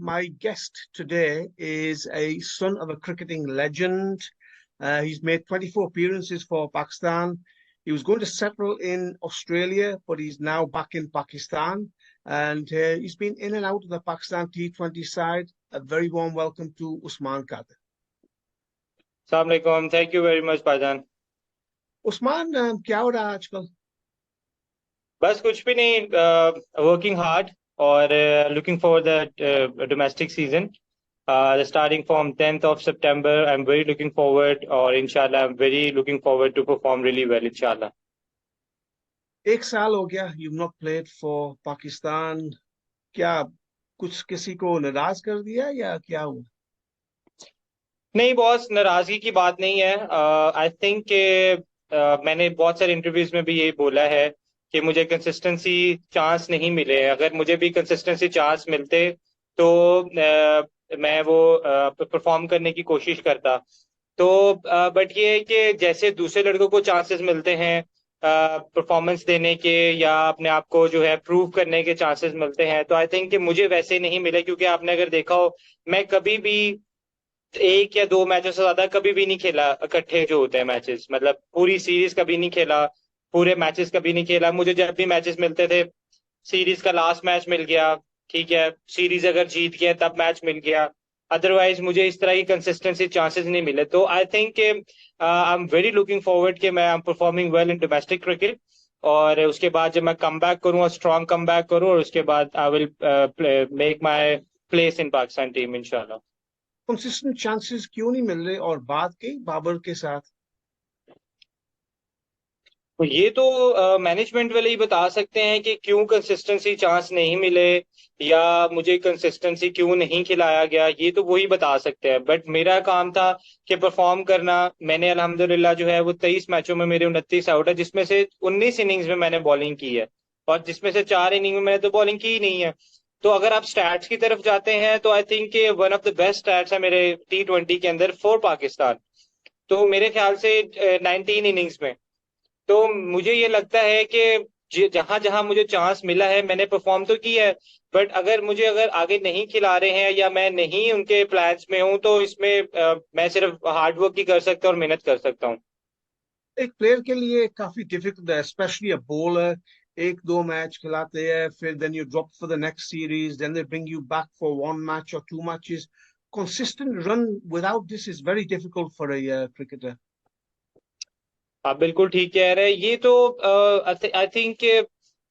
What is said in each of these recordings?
my guest today is a son of a cricketing legend. He's made 24 appearances for Pakistan. He was going to settle in Australia, but he's now back in Pakistan. And he's been in and out of the Pakistan T20 side. A very warm welcome to Usman Kader. अस्सलाम वालेकुम, thank you very much भाईजान। उस्मान, क्या हो रहा है आजकल? बस कुछ भी नहीं, वर्किंग हार्ड और looking for the domestic season starting from 10th of September. I'm very looking forward, और इंशाल्लाह I'm very looking forward to perform really well इंशाल्लाह। एक साल हो गया, you've not played for Pakistan. क्या कुछ किसी को नाराज कर दिया या क्या हुआ? नहीं बॉस, नाराजगी की बात नहीं है। आई थिंक मैंने बहुत सारे इंटरव्यूज में भी यही बोला है कि मुझे कंसिस्टेंसी चांस नहीं मिले। अगर मुझे भी कंसिस्टेंसी चांस मिलते तो मैं वो परफॉर्म करने की कोशिश करता। तो बट ये है कि जैसे दूसरे लड़कों को चांसेस मिलते हैं परफॉर्मेंस देने के या अपने आप को जो है प्रूव करने के चांसेस मिलते हैं, तो आई थिंक कि मुझे वैसे नहीं मिले। क्योंकि आपने अगर देखा हो, मैं कभी भी एक या दो मैचों से ज्यादा कभी भी नहीं खेला इकट्ठे जो होते हैं मैचेस, मतलब पूरी सीरीज कभी नहीं खेला, पूरे मैचेस कभी नहीं खेला। मुझे जब भी मैचेस मिलते थे, सीरीज का लास्ट मैच मिल गया, ठीक है, सीरीज अगर जीत गया तब मैच मिल गया, अदरवाइज मुझे इस तरह की कंसिस्टेंसी चांसेस नहीं मिले। तो I think I am very looking forward कि मैं I am performing well in domestic cricket, और उसके बाद जब मैं कम बैक करूँ और स्ट्रॉन्ग कम बैक करूँ, और उसके बाद I will make my place in Pakistan team इंशाल्लाह। कंसिस्टेंट चांसेस क्यों नहीं मिल रहे? और बात की बाबर के साथ, तो ये तो मैनेजमेंट वाले ही बता सकते हैं कि क्यों कंसिस्टेंसी चांस नहीं मिले या मुझे कंसिस्टेंसी क्यों नहीं खिलाया गया, ये तो वही बता सकते हैं। बट मेरा काम था कि परफॉर्म करना। मैंने अल्हम्दुलिल्लाह जो है वो 23 मैचों में मेरे 29 आउट है, जिसमें से 19 इनिंग्स में मैंने बॉलिंग की है, और जिसमें से 4 इनिंग में मैंने तो बॉलिंग की ही नहीं है। तो अगर आप स्टैट्स की तरफ जाते हैं तो I think one of the best stats है मेरे T20 के अंदर फॉर पाकिस्तान। तो मेरे ख्याल से 19 इनिंग्स में, तो मुझे ये लगता है कि जहां जहां मुझे चांस मिला है मैंने परफॉर्म तो किया है। बट अगर आगे नहीं खिला रहे हैं या मैं नहीं उनके प्लान्स में हूं, तो इसमें मैं सिर्फ हार्डवर्क ही कर सकता हूँ और मेहनत कर सकता हूँ। एक प्लेयर के लिए काफी डिफिकल्ट है, स्पेशली अ बॉलर। एक दो मैच खिलाते हैं, फिर then you drop for the next series, then they bring you back for one match और two matches. Consistent run without this is very difficult for a cricketer. आप बिल्कुल ठीक कह रहे हैं। ये तो आई थिंक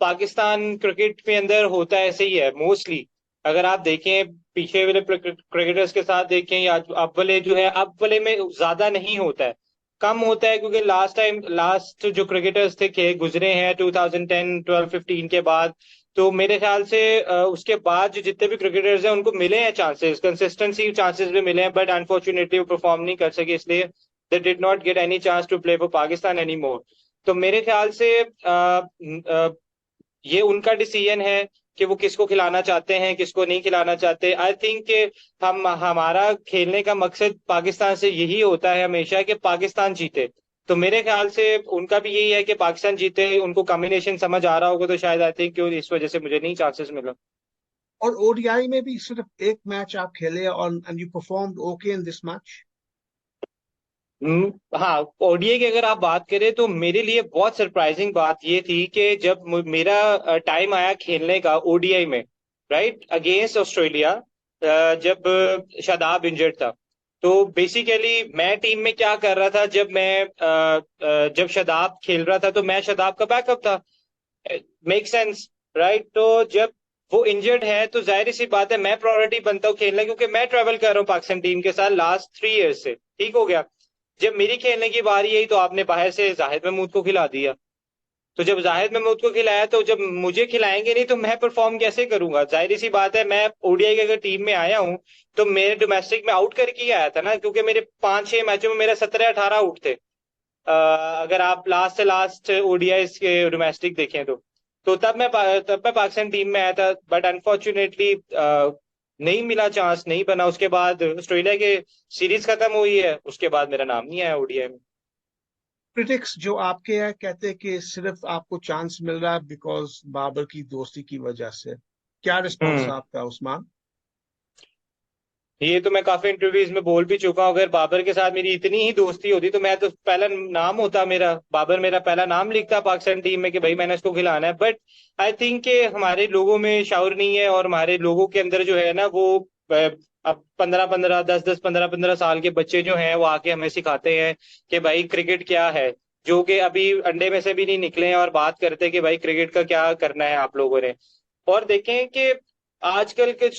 पाकिस्तान क्रिकेट के अंदर होता है, ऐसे ही है मोस्टली। अगर आप देखें पीछे वाले क्रिकेटर्स के साथ देखें, या अब वाले जो है, अब वाले में ज्यादा नहीं होता है, कम होता है। क्योंकि लास्ट जो क्रिकेटर्स थे के गुजरे हैं 2010 12 15 के बाद, तो मेरे ख्याल से उसके बाद जो जितने भी क्रिकेटर्स हैं उनको मिले हैं चांसेस, कंसिस्टेंसी चांसेस भी मिले हैं, बट अनफॉर्चुनेटली वो परफॉर्म नहीं कर सके, इसलिए they did not get any chance to play for Pakistan anymore. तो मेरे ख्याल से ये उनका डिसीजन है कि वो किसको खिलाना चाहते हैं, किसको नहीं खिलाना चाहते। आई थिंक हमारा खेलने का मकसद पाकिस्तान से यही होता है हमेशा कि पाकिस्तान जीते। तो मेरे ख्याल से उनका भी यही है कि पाकिस्तान जीते। उनको कॉम्बिनेशन समझ आ रहा होगा, तो शायद आई थिंक इस वजह से मुझे नहीं चांसेस मिला। और ओडीआई में भी सिर्फ एक मैच आप खेले और and you performed okay in this match. हाँ, ओडीआई की अगर आप बात करें तो मेरे लिए बहुत सरप्राइजिंग बात ये थी कि जब मेरा टाइम आया खेलने का ओडीआई में, राइट, अगेंस्ट ऑस्ट्रेलिया, जब शादाब इंजर्ड था, तो बेसिकली मैं टीम में क्या कर रहा था, जब शादाब खेल रहा था तो मैं शादाब का बैकअप था। Make sense, right. तो जब वो इंजर्ड है तो जाहिर सी बात है मैं प्रायोरिटी बनता हूँ खेलने, क्योंकि मैं ट्रेवल कर रहा हूँ पाकिस्तान टीम के साथ लास्ट 3 ईयर्स से, ठीक हो गया। जब मेरी खेलने की बारी आई तो आपने बाहर से जाहिद महमूद को खिला दिया। तो जब जाहिद महमूद को खिलाया, तो जब मुझे खिलाएंगे नहीं तो मैं परफॉर्म कैसे करूंगा? जाहिर सी बात है, मैं ओडीआई की अगर टीम में आया हूं तो मेरे डोमेस्टिक में आउट करके ही आया था ना, क्योंकि मेरे 5-6 मैचों में मेरा 17-18 आउट थे। अगर आप लास्ट से लास्ट ओडीआई के डोमेस्टिक देखें तो तब मैं पाकिस्तान टीम में आया था। बट अनफॉर्चुनेटली नहीं मिला, चांस नहीं बना। उसके बाद ऑस्ट्रेलिया के सीरीज खत्म हुई है, उसके बाद मेरा नाम नहीं आया ओडीआई में। क्रिटिक्स जो आपके हैं कहते हैं कि सिर्फ आपको चांस मिल रहा है बिकॉज बाबर की दोस्ती की वजह से. क्या रिस्पॉन्स हम्म आपका उस्मान? ये तो मैं काफी इंटरव्यूज में बोल भी चुका हूँ, अगर बाबर के साथ मेरी इतनी ही दोस्ती होती तो मैं तो पहला नाम होता मेरा, बाबर मेरा पहला नाम लिखता पाकिस्तान टीम में कि भाई मैंने इसको खिलाना है। बट आई थिंक कि हमारे लोगों में शाउर नहीं है, और हमारे लोगों के अंदर जो है ना वो अब 15-15, 10-10, 15-15 साल के बच्चे जो हैं वो आके हमें सिखाते हैं कि भाई क्रिकेट क्या है, जो कि अभी अंडे में से भी नहीं निकले हैं, और बात करते हैं कि भाई क्रिकेट का क्या करना है आप लोगों ने। और देखें कि आजकल के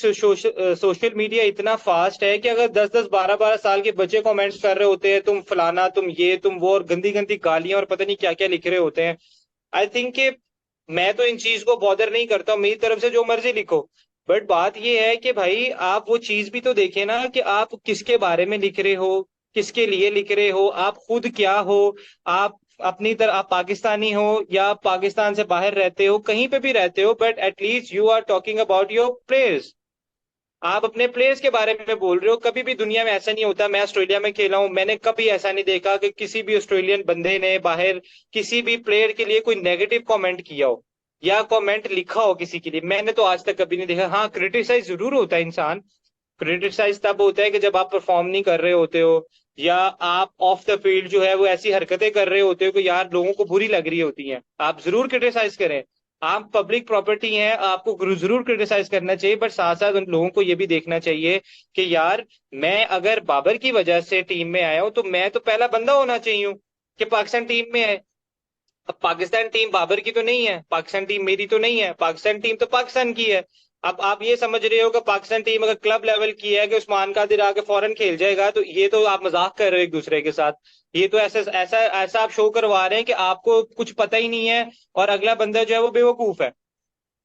सोशल मीडिया इतना फास्ट है कि अगर 10-10, 12-12 साल के बच्चे कमेंट्स कर रहे होते हैं तुम फलाना तुम ये तुम वो, और गंदी गंदी गालियां और पता नहीं क्या क्या लिख रहे होते हैं। आई थिंक कि मैं तो इन चीज को बॉदर नहीं करता हूं, मेरी तरफ से जो मर्जी लिखो। बट बात ये है कि भाई आप वो चीज भी तो देखें ना कि आप किसके बारे में लिख रहे हो, किसके लिए लिख रहे हो, आप खुद क्या हो। आप अपनी तरह आप पाकिस्तानी हो या आप पाकिस्तान से बाहर रहते हो, कहीं पे भी रहते हो, but at least you are talking about your players. आप अपने प्लेयर्स के बारे में बोल रहे हो। कभी भी दुनिया में ऐसा नहीं होता, मैं ऑस्ट्रेलिया में खेला हूं, मैंने कभी ऐसा नहीं देखा कि किसी भी ऑस्ट्रेलियन बंदे ने बाहर किसी भी प्लेयर के लिए कोई नेगेटिव कमेंट किया हो या कमेंट लिखा हो किसी के लिए। मैंने तो आज तक कभी नहीं देखा। हाँ, क्रिटिसाइज जरूर होता है इंसान। क्रिटिसाइज तब होता है कि जब आप परफॉर्म नहीं कर रहे होते हो, या आप ऑफ द फील्ड जो है वो ऐसी हरकतें कर रहे होते हो कि यार लोगों को बुरी लग रही होती हैं, आप जरूर क्रिटिसाइज करें। आप पब्लिक प्रॉपर्टी हैं, आपको जरूर क्रिटिसाइज करना चाहिए, बट साथ साथ उन लोगों को ये भी देखना चाहिए कि यार मैं अगर बाबर की वजह से टीम में आया हूं तो मैं तो पहला बंदा होना चाहिए हूँ कि पाकिस्तान टीम में है। अब पाकिस्तान टीम बाबर की तो नहीं है, पाकिस्तान टीम मेरी तो नहीं है, पाकिस्तान टीम तो पाकिस्तान की है। अब आप ये समझ रहे हो कि पाकिस्तान टीम अगर क्लब लेवल की है कि उस्मान कादिर आके फौरन खेल जाएगा, तो ये तो आप मजाक कर रहे हो एक दूसरे के साथ। ये तो ऐसा ऐसा ऐसा आप शो करवा रहे हैं कि आपको कुछ पता ही नहीं है, और अगला बंदा जो है वो बेवकूफ है।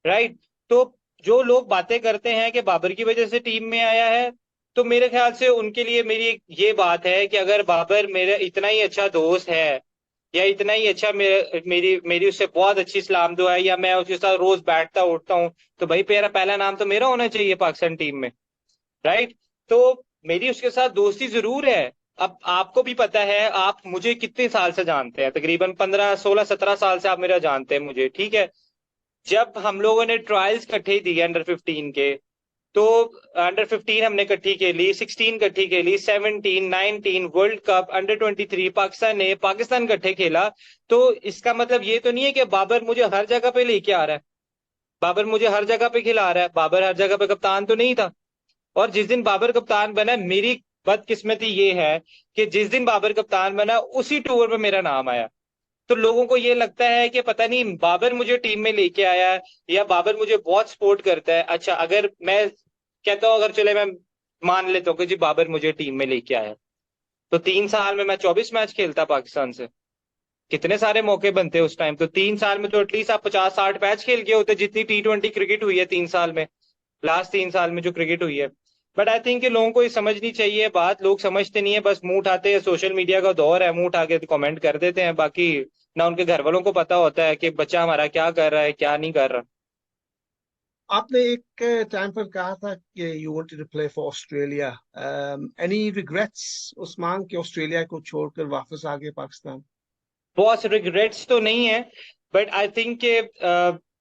राइट। तो जो लोग बातें करते हैं कि बाबर की वजह से टीम में आया है, तो मेरे ख्याल से उनके लिए मेरी ये बात है कि अगर बाबर मेरा इतना ही अच्छा दोस्त है, या इतना ही अच्छा मेरी मेरी उससे बहुत अच्छी सलाम दुआ है, या मैं उसके साथ रोज बैठता उठता हूँ, तो भाई मेरा पहला नाम तो मेरा होना चाहिए पाकिस्तान टीम में। राइट। तो मेरी उसके साथ दोस्ती जरूर है। अब आपको भी पता है, आप मुझे कितने साल से जानते हैं, तकरीबन 15, 16, 17 साल से आप मेरा जानते हैं मुझे, ठीक है। जब हम लोगों ने ट्रायल्स इकट्ठे दिए अंडर 15 के, तो अंडर 15 हमने इकट्ठी खेली, 16 इकट्ठी खेली, 17, 19 वर्ल्ड कप, अंडर 23 पाकिस्तान ने पाकिस्तान इकट्ठे खेला। तो इसका मतलब ये तो नहीं है कि बाबर मुझे हर जगह पे लेके आ रहा है, बाबर मुझे हर जगह पे खिला रहा है, बाबर हर जगह पे कप्तान तो नहीं था। और जिस दिन बाबर कप्तान बना, मेरी बदकिस्मती ये है कि जिस दिन बाबर कप्तान बना उसी टूर पे मेरा नाम आया। तो लोगों को ये लगता है कि पता नहीं बाबर मुझे टीम में लेके आया है, या बाबर मुझे बहुत सपोर्ट करता है। अच्छा, अगर मैं कहता हूँ, अगर चले मैं मान लेता हूँ कि जी बाबर मुझे टीम में लेके आया, तो 3 साल में मैं 24 मैच खेलता पाकिस्तान से। कितने सारे मौके बनते उस टाइम, तो 3 साल में तो एटलीस्ट आप 50-60 मैच खेल गए होते, जितनी T20 क्रिकेट हुई है 3 साल में, लास्ट 3 साल में जो क्रिकेट हुई है। बट आई थिंक कि लोगों को ये समझनी चाहिए बात, लोग समझते नहीं है, बस मुंह उठाते हैं। सोशल मीडिया का दौर है, मुंह उठा के कमेंट कर देते हैं, बाकी ना उनके घर वालों को पता होता है कि बच्चा हमारा क्या कर रहा है क्या नहीं कर रहा। आपने एक टाइम पर कहा था कि you wanted to play for Australia. Any regrets Usman के ऑस्ट्रेलिया को छोड़कर वापस आ गए पाकिस्तान? बहुत रिग्रेट्स तो नहीं है, बट आई थिंक कि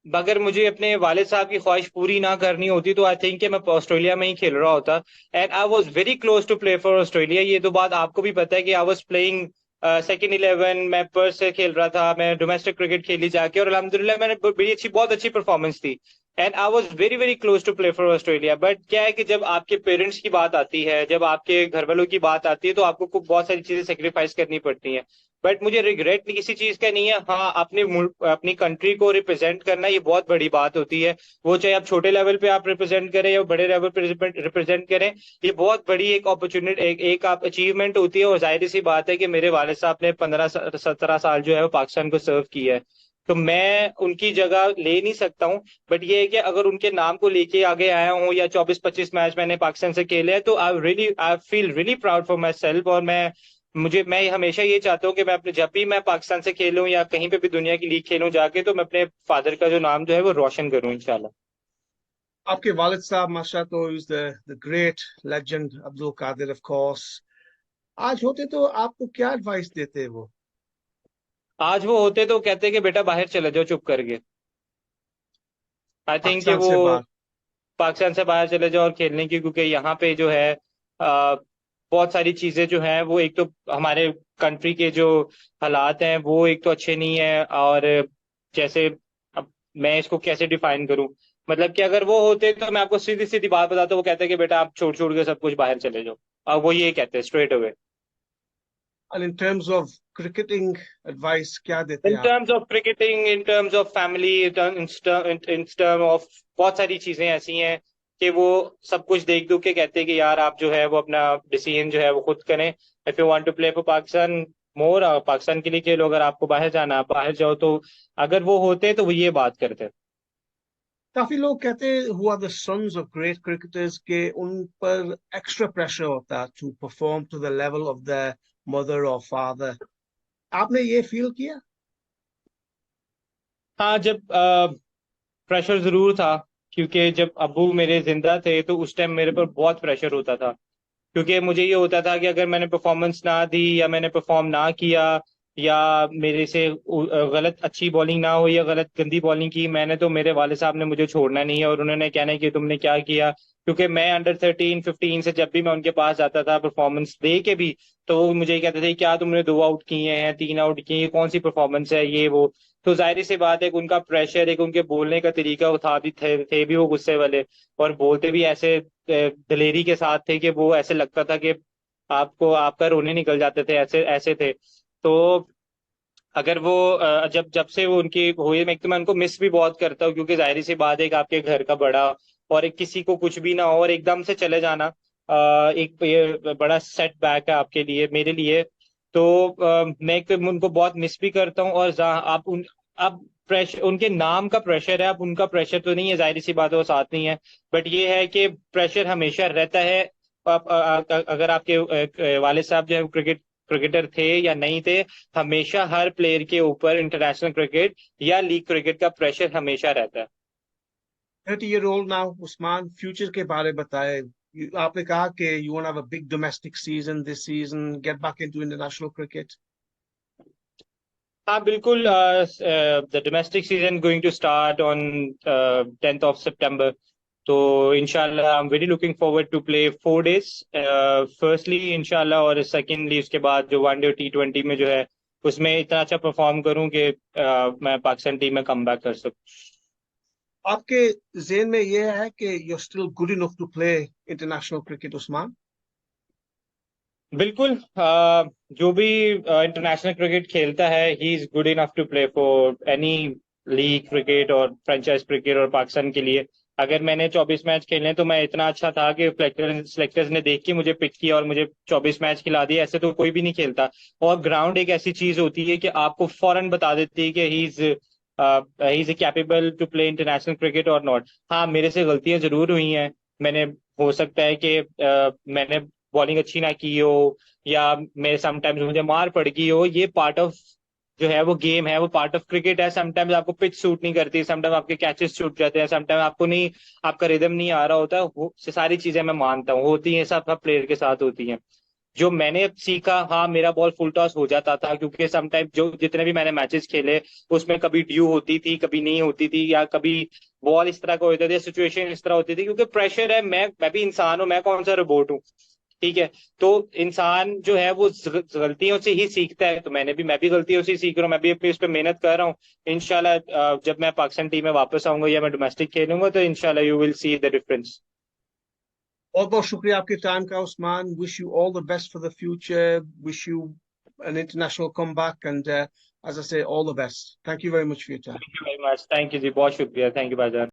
अगर मुझे अपने वालिद साहब की ख्वाहिश पूरी ना करनी होती तो आई थिंक कि मैं ऑस्ट्रेलिया में ही खेल रहा होता। And I was very close to play for Australia, ये तो बात आपको भी पता है कि आई वाज प्लेइंग सेकंड 11, मैं पर्थ से खेल रहा था, मैं डोमेस्टिक क्रिकेट खेली जाके, और अल्हम्दुलिल्लाह मैंने बड़ी अच्छी बहुत अच्छी परफॉर्मेंस थी। And I was very very close to play for Australia. But क्या है कि जब आपके पेरेंट्स की बात आती है, जब आपके घर वालों की बात आती है, तो आपको बहुत सारी चीजें सेक्रीफाइस करनी पड़ती हैं। बट मुझे रिग्रेट किसी चीज का नहीं है। हाँ, अपने मुल्क अपनी कंट्री को रिप्रेजेंट करना ये बहुत बड़ी बात होती है। वो चाहे आप छोटे लेवल पे आप रिप्रेजेंट करें या बड़े लेवल पे रिप्रेजेंट करें, ये बहुत बड़ी एक अपॉर्चुनिटी, एक आप अचीवमेंट होती है। और जाहिर सी बात है कि मेरे वालिद साहब ने 15-17 साल जो है वो पाकिस्तान को सर्व किया है, तो मैं उनकी जगह ले नहीं सकता हूँ। बट ये है कि अगर उनके नाम को लेके आगे आया हूँ, या 24-25 मैच मैंने पाकिस्तान से खेले हैं, तो I feel really proud for my self. और मैं हमेशा ये चाहता हूँ कि मैं अपने जब भी मैं पाकिस्तान से खेलूं या कहीं पे भी दुनिया की लीग खेलूं जाके, तो मैं अपने फादर का जो नाम जो है वो रोशन करूं इंशाल्लाह। आपके वालिद साहब माशा तो is the great legend Abdul Qadir of course. आज होते तो आपको क्या एडवाइस देते वो? आज वो होते तो कहते कि बेटा बाहर चले जाओ चुप करके। आई थिंक कि पाकिस्तान वो से बाहर? पाकिस्तान से बाहर चले जाओ और खेलने की, क्योंकि यहाँ पे जो है बहुत सारी चीजें जो हैं वो, एक तो हमारे कंट्री के जो हालात हैं वो एक तो अच्छे नहीं है, और जैसे अब मैं इसको कैसे डिफाइन करूं, मतलब कि अगर वो होते तो मैं आपको सीधी सीधी बात बताता, वो कहते कि बेटा आप छोड़ छोड़ के सब कुछ बाहर चले जाओ, अब वो ये कहते हैं straight away. And in terms of cricketing advice, क्या देते इन हैं आप? Terms of cricketing, in terms of family, in term of बहुत सारी चीजें ऐसी हैं कि वो सब कुछ देख दुख के कहते हैं कि यार आप जो है वो अपना डिसीजन जो है वो खुद करें। If you want to play for Pakistan more, Pakistan के लिए खेलो, अगर आपको बाहर जाना आप बाहर जाओ। तो अगर वो होते तो वो ये बात करते। काफी लोग कहते हैं who are the sons of great cricketers के उन पर एक्स्ट्रा प्रेशर होता है to perform to the level of the mother और फादर। आपने ये फील किया? हाँ, जब प्रेशर जरूर था, क्योंकि जब अब्बू मेरे जिंदा थे तो उस टाइम मेरे पर बहुत प्रेशर होता था, क्योंकि मुझे ये होता था कि अगर मैंने परफॉर्मेंस ना दी या मैंने परफॉर्म ना किया, या मेरे से गलत अच्छी बॉलिंग ना हुई या गलत गंदी बॉलिंग की, मैंने तो मेरे वाले साहब ने मुझे छोड़ना नहीं है और उन्होंने कहना है कि तुमने क्या किया। क्योंकि मैं अंडर 13 15 से जब भी मैं उनके पास जाता था परफॉर्मेंस दे के भी, तो वो मुझे ये कहते थे क्या तुमने 2 आउट किए हैं, 3 आउट किए, ये कौन सी परफॉर्मेंस है ये वो। तो जाहिर सी बात है कि उनका प्रेशर, एक उनके बोलने का तरीका था भी, थे भी वो गुस्से वाले, और बोलते भी ऐसे दलेरी के साथ थे कि वो ऐसे लगता था कि आपको आपका रोने निकल जाते थे, ऐसे ऐसे थे। तो अगर वो जब जब से वो उनकी हुई, मैं एक तो मैं उनको मिस भी बहुत करता हूँ, क्योंकि जाहिर सी बात है कि आपके घर का बड़ा, और एक किसी को कुछ भी ना हो और एकदम से चले जाना, एक ये बड़ा सेटबैक है आपके लिए, मेरे लिए। तो मैं एक तो उनको बहुत मिस भी करता हूँ, और जहाँ आप उन, अब प्रेशर, उनके नाम का प्रेशर है, अब उनका प्रेशर तो नहीं है, जाहिर सी बात है वो साथ नहीं है, बट ये है कि प्रेशर हमेशा रहता है। अगर आपके वाले साहब जो है क्रिकेटर थे या नहीं थे, हमेशा हर प्लेयर के ऊपर इंटरनेशनल क्रिकेट या लीग क्रिकेट का प्रेशर हमेशा रहता है। 30 year old now Usman, future के बारे में बताए। आपने कहा कि you want have a big domestic season this season, get back into international cricket. हाँ बिल्कुल, the domestic season going to start on 10th of September। तो इंशाल्लाह I am very looking forward to play 4 days, firstly इंशाल्लाह, और secondly उसके बाद जो one day और T20 में जो है उसमें इतना अच्छा परफॉर्म करूं कि मैं पाकिस्तान टीम में कम बैक कर सकूं। आपके जेहन में ये है कि you are still good enough to play international cricket Usman? बिल्कुल, जो भी इंटरनेशनल क्रिकेट खेलता है he is good enough to play for any league cricket और फ्रेंचाइज क्रिकेट, और पाकिस्तान के लिए अगर मैंने 24 मैच खेले तो मैं इतना अच्छा था कि सिलेक्टर्स ने देख के मुझे पिक किया और मुझे 24 मैच खिला दिए, ऐसे तो कोई भी नहीं खेलता। और ग्राउंड एक ऐसी चीज होती है कि आपको फौरन बता देती है कि he is capable to play international cricket or not. हाँ, मेरे से गलतियां जरूर हुई हैं, मैंने, हो सकता है कि मैंने बॉलिंग अच्छी ना की हो, या मेरे समटाइम्स मुझे मार पड़ गई हो, ये पार्ट ऑफ जो है वो गेम है, वो पार्ट ऑफ क्रिकेट है। समटाइम्स आपको पिच सूट नहीं करती, समटाइम्स आपके कैचेस छूट जाते हैं, समटाइम्स आपको नहीं, आपका रिदम नहीं आ रहा होता, वो सारी चीजें मैं मानता हूँ होती हैं, सब प्लेयर के साथ होती हैं। जो मैंने सीखा, हाँ मेरा बॉल फुल टॉस हो जाता था, क्योंकि समटाइम जो जितने भी मैंने मैचेस खेले उसमें कभी ड्यू होती थी, कभी नहीं होती थी, या कभी बॉल इस तरह का होता था, सिचुएशन इस तरह होती थी, क्योंकि प्रेशर है, मैं भी इंसान हूँ, मैं कौन सा रोबोट हूँ। ठीक है, तो इंसान जो है वो गलतियों से ही सीखता है, तो मैं भी गलतियों से ही सीख रहा हूँ, मैं भी अपनी उस पर मेहनत कर रहा हूँ। इंशाल्लाह जब मैं पाकिस्तान टीम में वापस आऊंगा या मैं डोमेस्टिक खेलूंगा तो इंशाल्लाह you will see the difference. बहुत बहुत शुक्रिया आपके टाइम का Usman. Wish you all the best for the future, wish you an international comeback, and as I say, all the best. Thank you very much for your time. Thank you very much, thank you जी, बहुत शुक्रिया, thank you भाईजान।